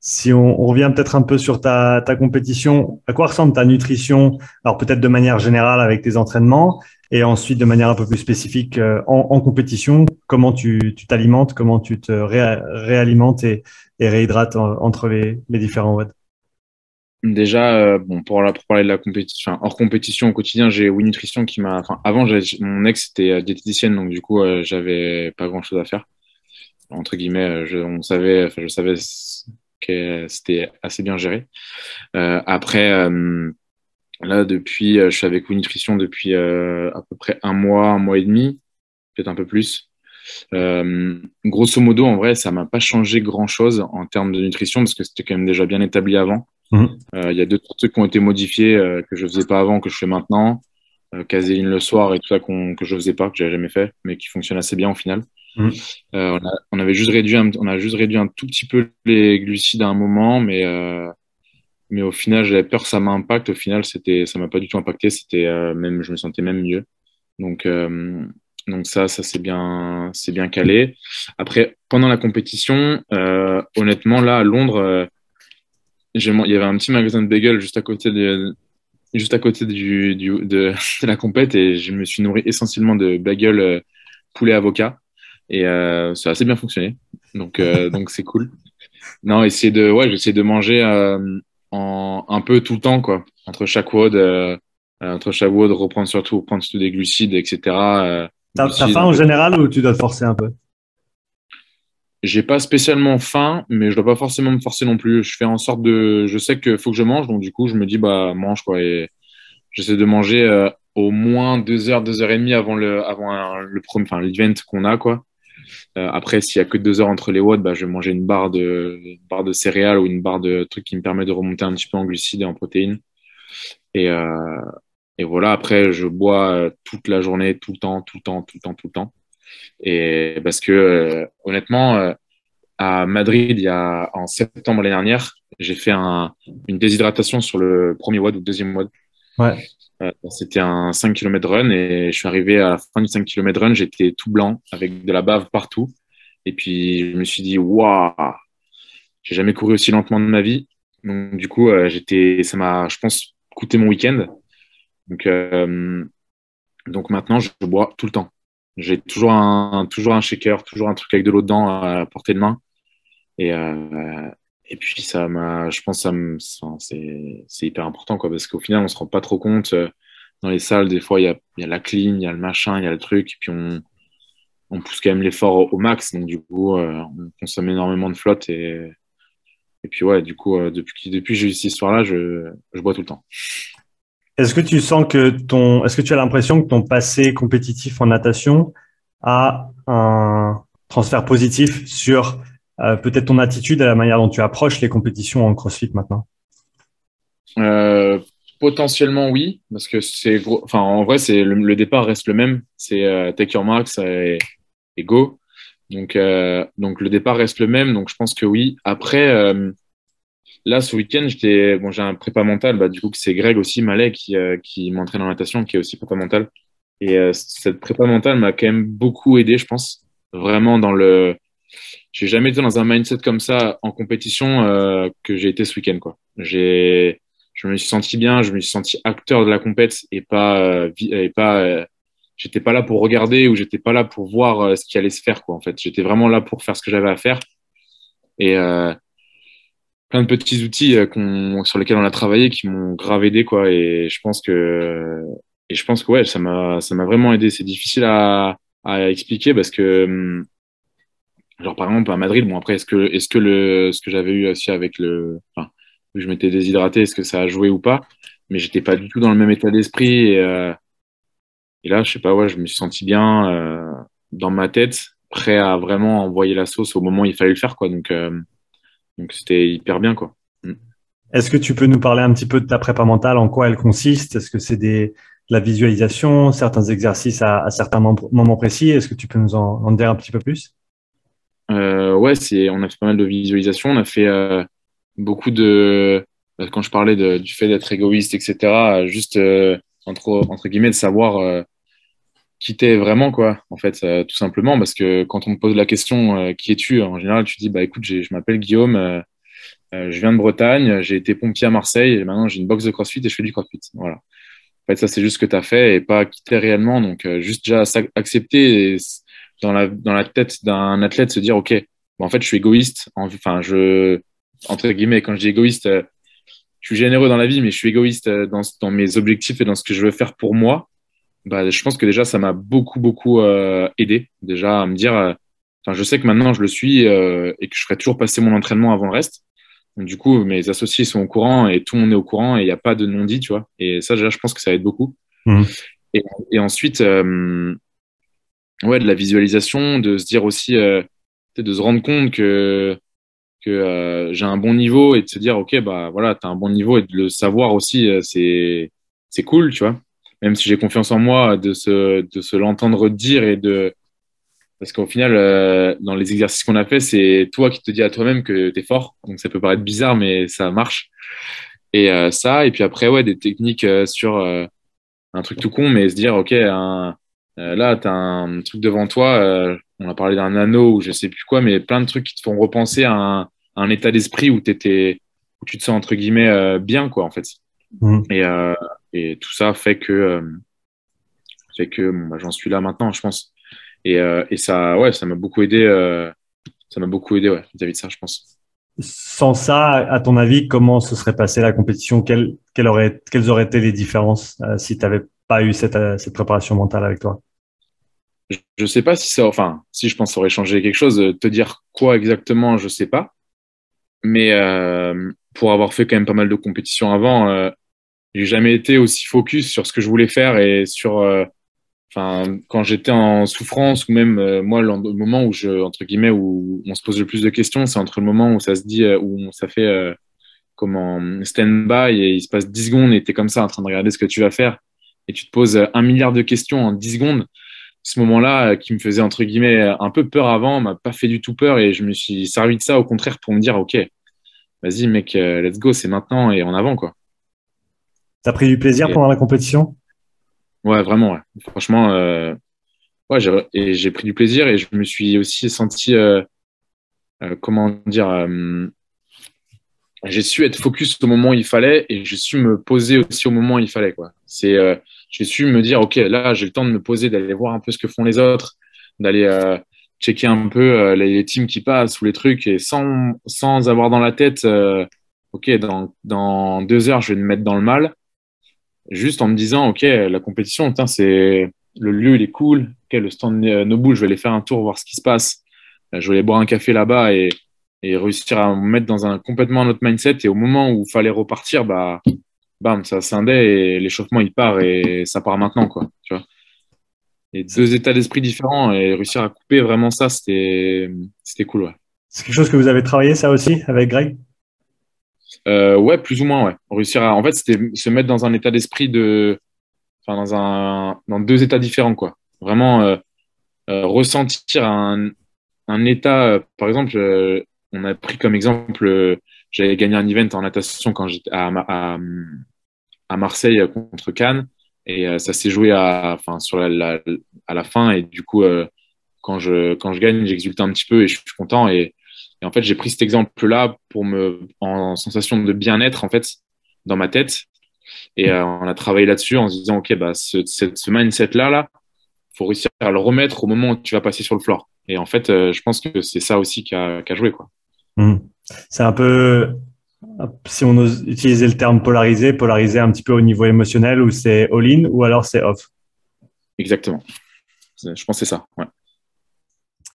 Si on revient peut-être un peu sur ta compétition, à quoi ressemble ta nutrition? Alors peut-être de manière générale avec tes entraînements et ensuite de manière un peu plus spécifique en compétition, comment tu t'alimentes, comment tu te réalimentes et réhydrates entre les différents WOD? Déjà, bon, pour parler de la compétition, enfin, hors compétition au quotidien, j'ai Oui Nutrition qui m'a. Enfin, avant, mon ex était diététicienne, donc du coup, j'avais pas grand-chose à faire. Entre guillemets, on savait, enfin, je savais que c'était assez bien géré. Après, là, depuis, je suis avec Oui Nutrition depuis à peu près un mois et demi, peut-être un peu plus. Grosso modo, en vrai, ça m'a pas changé grand-chose en termes de nutrition parce que c'était quand même déjà bien établi avant. Mhm. Il y a deux, trois trucs qui ont été modifiés que je faisais pas avant, que je fais maintenant. Caséine le soir et tout ça que je faisais pas, que j'avais jamais fait, mais qui fonctionne assez bien au final. Mhm. On avait juste réduit on a juste réduit un tout petit peu les glucides à un moment, mais au final, j'avais peur que ça m'impacte. Au final, ça m'a pas du tout impacté. Même, je me sentais même mieux. Donc, euh, donc ça c'est bien calé. Après, pendant la compétition, honnêtement, là, à Londres, il y avait un petit magasin de bagels juste à côté de la compète et je me suis nourri essentiellement de bagels poulet avocat et ça a assez bien fonctionné. Donc c'est cool. Non, j'essaie de manger un peu tout le temps, quoi. Entre chaque WOD, reprendre surtout des glucides, etc. T'as Glucides, faim un en peu. général ou tu dois te forcer un peu? J'ai pas spécialement faim, mais je dois pas forcément me forcer non plus. Je sais qu'il faut que je mange, donc du coup, je me dis, bah, mange, quoi. Et j'essaie de manger au moins 2 heures et demie enfin, l'event qu'on a, quoi. Après, s'il y a que 2 heures entre les watts, bah, je vais manger une barre de céréales ou une barre de trucs qui me permet de remonter un petit peu en glucides et en protéines. Et, euh, et voilà, après, je bois toute la journée, tout le temps, tout le temps, tout le temps, tout le temps. Et parce que, honnêtement, à Madrid, en septembre l'année dernière, j'ai fait une déshydratation sur le premier WOD ou le deuxième WOD. Ouais. C'était un 5 km run et je suis arrivé à la fin du 5 km run, j'étais tout blanc avec de la bave partout. Et puis je me suis dit, waouh, j'ai jamais couru aussi lentement de ma vie. Donc du coup, ça m'a, je pense, coûté mon week-end. Donc, euh, donc maintenant, je bois tout le temps. J'ai toujours un shaker, toujours un truc avec de l'eau dedans à portée de main. Et, euh, et puis je pense, que enfin, c'est hyper important, quoi, parce qu'au final, on se rend pas trop compte. Dans les salles, des fois, il y a la clim, il y a le machin, il y a le truc, et puis on pousse quand même l'effort au max. Donc, du coup, on consomme énormément de flotte. Et puis, ouais, du coup, depuis que j'ai eu cette histoire-là, je bois tout le temps. Est-ce que tu as l'impression que ton passé compétitif en natation a un transfert positif sur peut-être ton attitude et la manière dont tu approches les compétitions en CrossFit maintenant? Euh, Potentiellement, oui, parce que c'est gros. Enfin, en vrai, le départ reste le même. C'est take your marks et go. Donc le départ reste le même, donc je pense que oui. Après, là, ce week-end, j'ai un prépa mental, bah, du coup, que c'est Greg aussi, Malais, qui m'entraîne en natation, qui est aussi prépa mental. Et cette prépa mentale m'a quand même beaucoup aidé, je pense. Vraiment j'ai jamais été dans un mindset comme ça en compétition que j'ai été ce week-end, quoi. Je me suis senti bien, je me suis senti acteur de la compète j'étais pas là pour regarder ou j'étais pas là pour voir ce qui allait se faire, quoi, en fait. J'étais vraiment là pour faire ce que j'avais à faire. Et plein de petits outils sur lesquels on a travaillé qui m'ont grave aidé, quoi. Et je pense que ouais, ça m'a vraiment aidé. C'est difficile à expliquer parce que, genre, par exemple, à Madrid, bon, après, ce que j'avais eu aussi enfin, vu que je m'étais déshydraté, est-ce que ça a joué ou pas? Mais j'étais pas du tout dans le même état d'esprit. Et là, je sais pas, ouais, je me suis senti bien, dans ma tête, prêt à vraiment envoyer la sauce au moment où il fallait le faire, quoi. Donc c'était hyper bien, quoi. Mm. Est-ce que tu peux nous parler un petit peu de ta prépa mentale, en quoi elle consiste? Est-ce que c'est de la visualisation, certains exercices à certains moments précis? Est-ce que tu peux nous en dire un petit peu plus? Ouais, on a fait pas mal de visualisation. On a fait beaucoup quand je parlais du fait d'être égoïste, etc., juste entre guillemets, de savoir qui t'es vraiment, quoi, en fait, tout simplement, parce que quand on me pose la question qui es-tu, en général, tu dis, bah écoute, je m'appelle Guillaume, Je viens de Bretagne, j'ai été pompier à Marseille et maintenant j'ai une box de CrossFit et je fais du CrossFit. Voilà. En fait, ça, c'est juste ce que tu as fait et pas quitter réellement. Donc, juste déjà accepter et dans la tête d'un athlète se dire, OK, bon, en fait, je suis égoïste. Enfin, entre guillemets, quand je dis égoïste, je suis généreux dans la vie, mais je suis égoïste dans mes objectifs et dans ce que je veux faire pour moi. Bah, je pense que déjà, ça m'a beaucoup aidé déjà à me dire, enfin, je sais que maintenant, je le suis et que je ferai toujours passer mon entraînement avant le reste. Donc, du coup, mes associés sont au courant et tout le monde est au courant et il n'y a pas de non-dit, tu vois. Et ça, déjà, je pense que ça aide beaucoup. Mhm. Et, et ensuite, ouais, de la visualisation, de se dire aussi, de se rendre compte que j'ai un bon niveau et de se dire, OK, bah voilà, tu as un bon niveau et de le savoir aussi, c'est cool, tu vois. Même si j'ai confiance en moi, de se l'entendre dire et de. Parce qu'au final, dans les exercices qu'on a fait, c'est toi qui te dis à toi-même que tu es fort. Donc ça peut paraître bizarre, mais ça marche. Et ça, et puis après, ouais, des techniques sur un truc tout con, mais se dire, OK, là, tu as un truc devant toi, on a parlé d'un anneau ou je sais plus quoi, mais plein de trucs qui te font repenser à un état d'esprit où tu te sens, entre guillemets, bien, quoi, en fait. Mhm. Et, euh, et tout ça fait que bon, bah, j'en suis là maintenant, je pense. Et ça, ouais, ça m'a beaucoup aidé, ouais, vis-à-vis de ça, je pense. Sans ça, à ton avis, comment se serait passée la compétition? Quelles auraient été les différences si tu n'avais pas eu cette préparation mentale avec toi? Je sais pas si ça, enfin, si je pense que ça aurait changé quelque chose. Te dire quoi exactement, je sais pas. Mais pour avoir fait quand même pas mal de compétitions avant, j'ai jamais été aussi focus sur ce que je voulais faire et sur, enfin, quand j'étais en souffrance ou même moi, le moment où entre guillemets, où on se pose le plus de questions, c'est entre le moment où ça se dit, où ça fait comme en stand-by et il se passe 10 secondes et tu es comme ça en train de regarder ce que tu vas faire et tu te poses 1 milliard de questions en 10 secondes. Ce moment-là, qui me faisait entre guillemets un peu peur avant, m'a pas fait du tout peur et je me suis servi de ça au contraire pour me dire, OK, vas-y mec, let's go, c'est maintenant et en avant quoi. T'as pris du plaisir Et, pendant la compétition? ouais, vraiment, ouais. Franchement, ouais, j'ai pris du plaisir et je me suis aussi senti, comment dire, j'ai su être focus au moment où il fallait et j'ai su me poser aussi au moment où il fallait, quoi. J'ai su me dire, OK, là, j'ai le temps de me poser, d'aller voir un peu ce que font les autres, d'aller checker un peu les teams qui passent ou les trucs et sans avoir dans la tête, OK, dans 2 heures, je vais me mettre dans le mal, juste en me disant, OK, la compétition, putain, le lieu, il est cool. OK, le stand Nobu, je vais aller faire un tour, voir ce qui se passe. Je vais aller boire un café là-bas et réussir à me mettre dans un complètement autre mindset. Et au moment où il fallait repartir, bah, bam, ça scindait et l'échauffement, il part et ça part maintenant, quoi. Tu vois. Et C'est deux états d'esprit différents et réussir à couper vraiment ça, c'était cool, ouais. c'est quelque chose que vous avez travaillé, ça aussi, avec Greg? Ouais, plus ou moins, ouais. Réussir en fait, c'était se mettre dans un état d'esprit enfin, dans deux états différents, quoi. Vraiment, ressentir un état, par exemple, on a pris comme exemple, j'avais gagné un event en natation quand j'étais à Marseille contre Cannes et ça s'est joué enfin, à la fin et du coup, quand je gagne, j'exulte un petit peu et je suis content et en fait, j'ai pris cet exemple-là en sensation de bien-être en fait dans ma tête et on a travaillé là-dessus en se disant, OK, bah, ce mindset-là, faut réussir à le remettre au moment où tu vas passer sur le floor. Et en fait, je pense que c'est ça aussi qui a joué, quoi. Mhm. C'est un peu, si on ose utiliser le terme polarisé un petit peu au niveau émotionnel, où c'est all-in ou alors c'est off. Exactement. Je pense que c'est ça. Ouais.